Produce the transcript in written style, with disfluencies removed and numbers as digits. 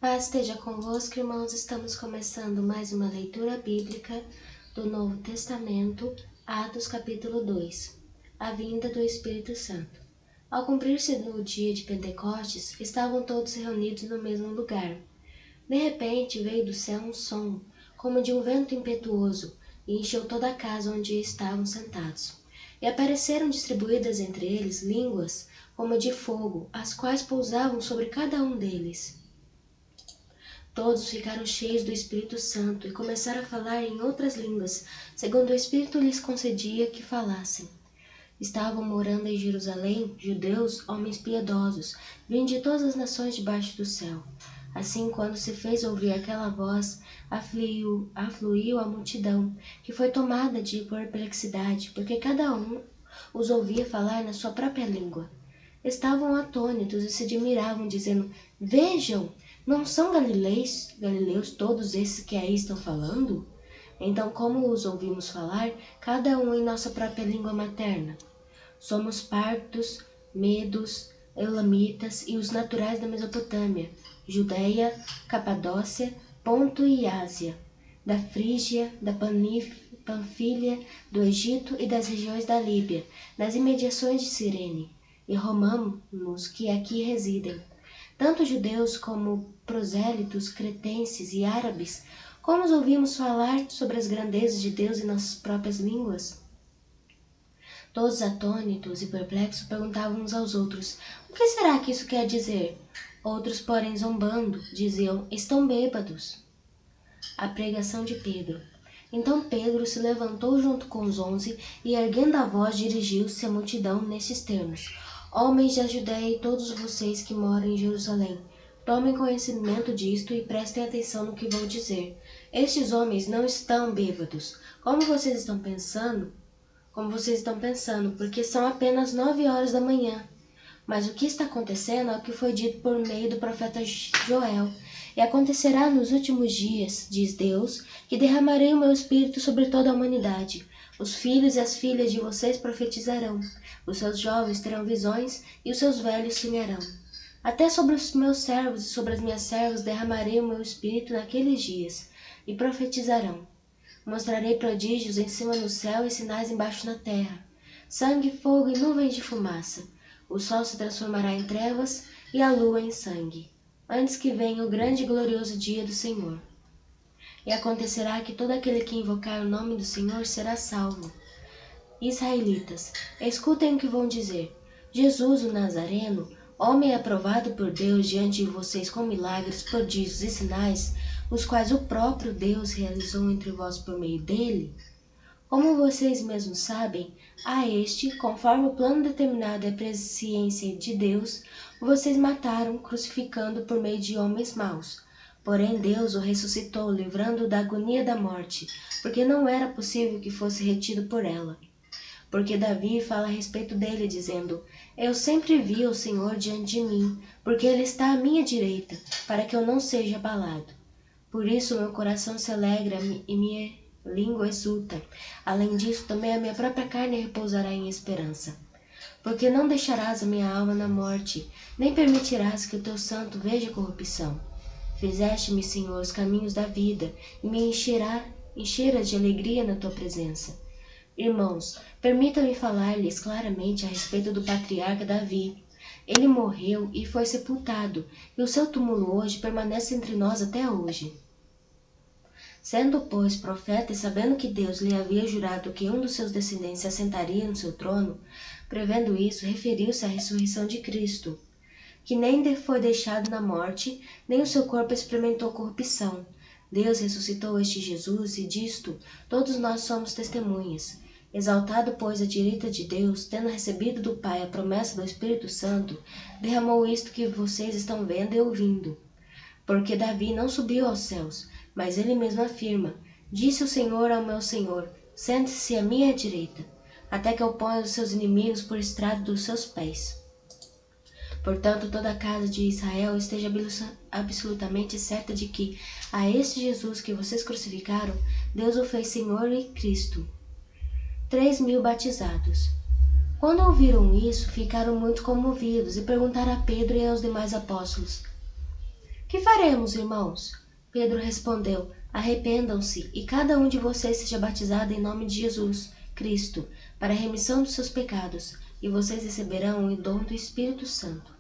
Paz esteja convosco, irmãos. Estamos começando mais uma leitura bíblica do Novo Testamento, Atos capítulo 2, a vinda do Espírito Santo. Ao cumprir-se no dia de Pentecostes, estavam todos reunidos no mesmo lugar. De repente veio do céu um som, como de um vento impetuoso, e encheu toda a casa onde estavam sentados. E apareceram distribuídas entre eles línguas como de fogo, as quais pousavam sobre cada um deles. Todos ficaram cheios do Espírito Santo e começaram a falar em outras línguas, segundo o Espírito lhes concedia que falassem. Estavam morando em Jerusalém judeus, homens piedosos, vindos de todas as nações debaixo do céu. Assim, quando se fez ouvir aquela voz, afluiu a multidão, que foi tomada de perplexidade, porque cada um os ouvia falar na sua própria língua. Estavam atônitos e se admiravam, dizendo: Vejam! Não são galileus todos esses que aí estão falando? Então, como os ouvimos falar, cada um em nossa própria língua materna? Somos partos, medos, elamitas e os naturais da Mesopotâmia, Judeia, Capadócia, Ponto e Ásia, da Frígia, da Panfilha, do Egito e das regiões da Líbia, das imediações de Cirene, e romanos que aqui residem. Tanto judeus como prosélitos, cretenses e árabes, como os ouvimos falar sobre as grandezas de Deus em nossas próprias línguas? Todos atônitos e perplexos perguntavam uns aos outros: O que será que isso quer dizer? Outros, porém, zombando, diziam: Estão bêbados. A pregação de Pedro. Então Pedro se levantou junto com os 11 e, erguendo a voz, dirigiu-se à multidão nestes termos: Homens da Judéia e todos vocês que moram em Jerusalém, tomem conhecimento disto e prestem atenção no que vou dizer. Estes homens não estão bêbados, como vocês estão pensando, porque são apenas 9 horas da manhã. Mas o que está acontecendo é o que foi dito por meio do profeta Joel. E acontecerá nos últimos dias, diz Deus, que derramarei o meu espírito sobre toda a humanidade. Os filhos e as filhas de vocês profetizarão. Os seus jovens terão visões e os seus velhos sonharão. Até sobre os meus servos e sobre as minhas servas derramarei o meu espírito naqueles dias, e profetizarão. Mostrarei prodígios em cima no céu e sinais embaixo na terra: sangue, fogo e nuvens de fumaça. O sol se transformará em trevas e a lua em sangue, antes que venha o grande e glorioso dia do Senhor. E acontecerá que todo aquele que invocar o nome do Senhor será salvo. Israelitas, escutem o que vão dizer. Jesus, o Nazareno, homem aprovado por Deus diante de vocês com milagres, prodígios e sinais, os quais o próprio Deus realizou entre vós por meio dele, como vocês mesmos sabem, a este, conforme o plano determinado e a presciência de Deus, vocês mataram, crucificando por meio de homens maus. Porém Deus o ressuscitou, livrando-o da agonia da morte, porque não era possível que fosse retido por ela. Porque Davi fala a respeito dele, dizendo: Eu sempre vi o Senhor diante de mim, porque ele está à minha direita, para que eu não seja abalado. Por isso meu coração se alegra e minha língua exulta. Além disso, também a minha própria carne repousará em esperança. Porque não deixarás a minha alma na morte, nem permitirás que o teu santo veja corrupção. Fizeste-me, Senhor, os caminhos da vida, e me encheras de alegria na tua presença. Irmãos, permitam-me falar-lhes claramente a respeito do patriarca Davi. Ele morreu e foi sepultado, e o seu túmulo hoje permanece entre nós até hoje. Sendo, pois, profeta e sabendo que Deus lhe havia jurado que um dos seus descendentes se assentaria no seu trono, prevendo isso, referiu-se à ressurreição de Cristo, que nem foi deixado na morte, nem o seu corpo experimentou corrupção. Deus ressuscitou este Jesus, e disto todos nós somos testemunhas. Exaltado, pois, à direita de Deus, tendo recebido do Pai a promessa do Espírito Santo, derramou isto que vocês estão vendo e ouvindo. Porque Davi não subiu aos céus, mas ele mesmo afirma: Disse o Senhor ao meu Senhor: Sente-se à minha direita, até que eu ponha os seus inimigos por estrado dos seus pés. Portanto, toda a casa de Israel esteja absolutamente certa de que, a este Jesus que vocês crucificaram, Deus o fez Senhor e Cristo. 3.000 batizados. Quando ouviram isso, ficaram muito comovidos e perguntaram a Pedro e aos demais apóstolos: Que faremos, irmãos? Pedro respondeu: Arrependam-se e cada um de vocês seja batizado em nome de Jesus Cristo, para a remissão dos seus pecados, e vocês receberão o dom do Espírito Santo.